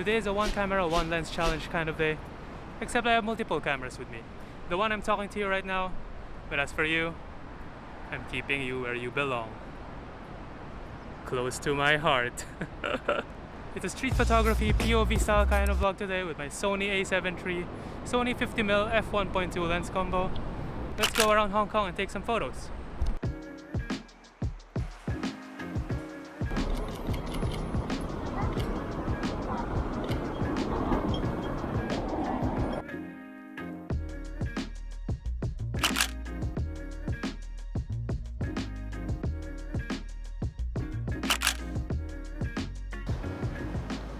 Today is a one camera, one lens challenge kind of day, except I have multiple cameras with me. The one I'm talking to you right now, but as for you, I'm keeping you where you belong. Close to my heart. It's a street photography POV style kind of vlog today with my Sony a7 III, Sony 50mm f1.2 lens combo. Let's go around Hong Kong and take some photos.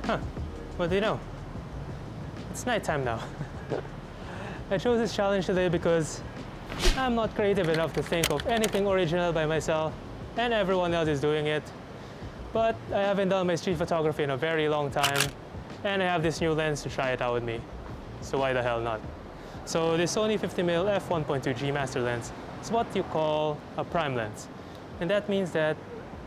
Huh, what do you know? It's nighttime now. I chose this challenge today because I'm not creative enough to think of anything original by myself, and everyone else is doing it. But I haven't done my street photography in a very long time, and I have this new lens to try it out with me. So why the hell not? So this Sony 50mm f1.2 G Master lens is what you call a prime lens. And that means that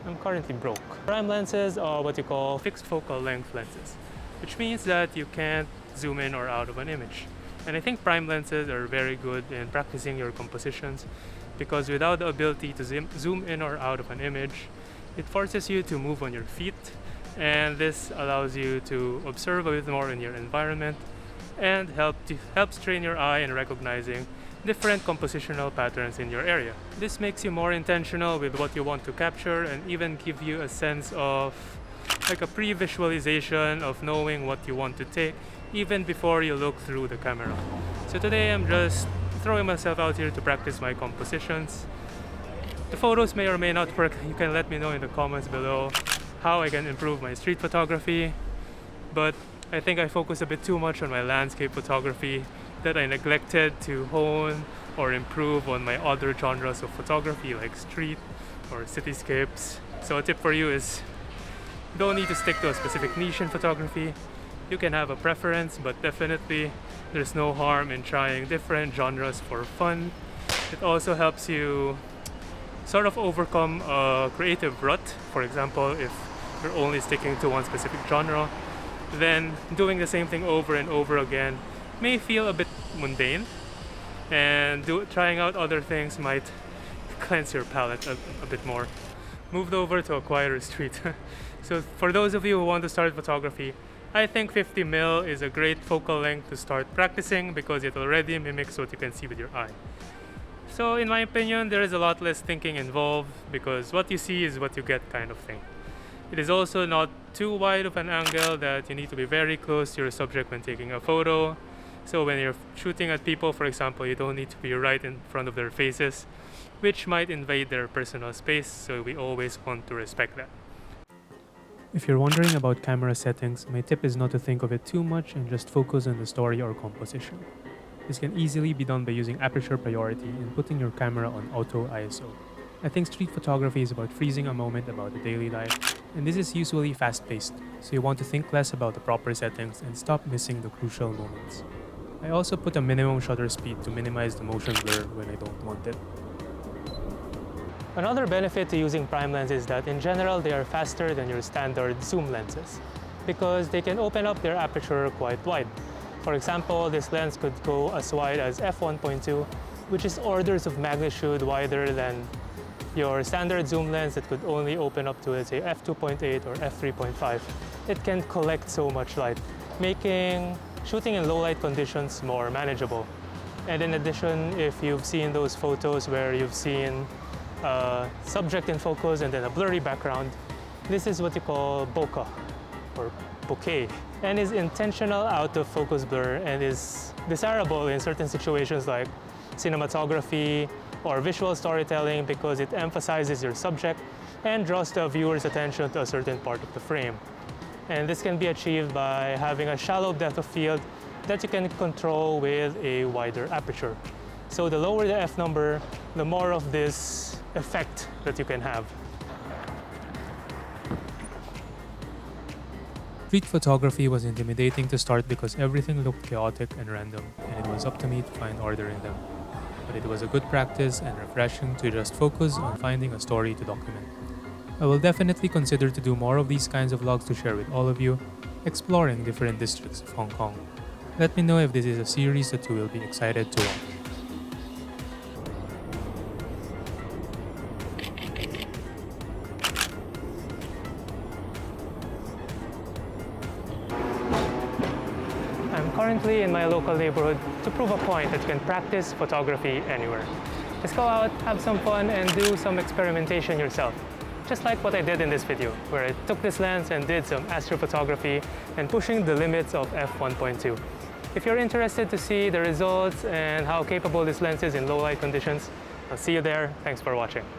I'm currently broke. Prime lenses are what you call fixed focal length lenses, which means that you can't zoom in or out of an image. And I think prime lenses are very good in practicing your compositions because without the ability to zoom in or out of an image, it forces you to move on your feet, and this allows you to observe a bit more in your environment and helps train your eye in recognizing different compositional patterns in your area. This makes you more intentional with what you want to capture and even give you a sense of like a pre-visualization of knowing what you want to take even before you look through the camera. So today I'm just throwing myself out here to practice my compositions. The photos may or may not work. You can let me know in the comments below how I can improve my street photography, but I think I focus a bit too much on my landscape photography that I neglected to hone or improve on my other genres of photography like street or cityscapes. So a tip for you is you don't need to stick to a specific niche in photography. You can have a preference, but definitely there's no harm in trying different genres for fun. It also helps you sort of overcome a creative rut. For example, if you're only sticking to one specific genre, then doing the same thing over and over again may feel a bit mundane, and trying out other things might cleanse your palate a bit more. Moved over to a quieter street. So for those of you who want to start photography, I think 50mm is a great focal length to start practicing because it already mimics what you can see with your eye. So in my opinion, there is a lot less thinking involved because what you see is what you get kind of thing. It is also not too wide of an angle that you need to be very close to your subject when taking a photo. So when you're shooting at people, for example, you don't need to be right in front of their faces, which might invade their personal space, so we always want to respect that. If you're wondering about camera settings, my tip is not to think of it too much and just focus on the story or composition. This can easily be done by using aperture priority and putting your camera on auto ISO. I think street photography is about freezing a moment about the daily life, and this is usually fast-paced, so you want to think less about the proper settings and stop missing the crucial moments. I also put a minimum shutter speed to minimize the motion blur when I don't want it. Another benefit to using prime lenses is that in general they are faster than your standard zoom lenses because they can open up their aperture quite wide. For example, this lens could go as wide as f1.2, which is orders of magnitude wider than your standard zoom lens that could only open up to, let's say, f2.8 or f3.5. It can collect so much light, making shooting in low light conditions more manageable. And in addition, if you've seen those photos where you've seen a subject in focus and then a blurry background, this is what you call bokeh or bokeh, and is intentional out of focus blur and is desirable in certain situations like cinematography or visual storytelling because it emphasizes your subject and draws the viewer's attention to a certain part of the frame. And this can be achieved by having a shallow depth of field that you can control with a wider aperture. So the lower the f number, the more of this effect that you can have. Street photography was intimidating to start because everything looked chaotic and random, and it was up to me to find order in them. But it was a good practice and refreshing to just focus on finding a story to document. I will definitely consider to do more of these kinds of vlogs to share with all of you, exploring different districts of Hong Kong. Let me know if this is a series that you will be excited to watch. I'm currently in my local neighborhood to prove a point that you can practice photography anywhere. Just go out, have some fun, and do some experimentation yourself. Just like what I did in this video, where I took this lens and did some astrophotography and pushing the limits of f1.2. If you're interested to see the results and how capable this lens is in low light conditions, I'll see you there. Thanks for watching.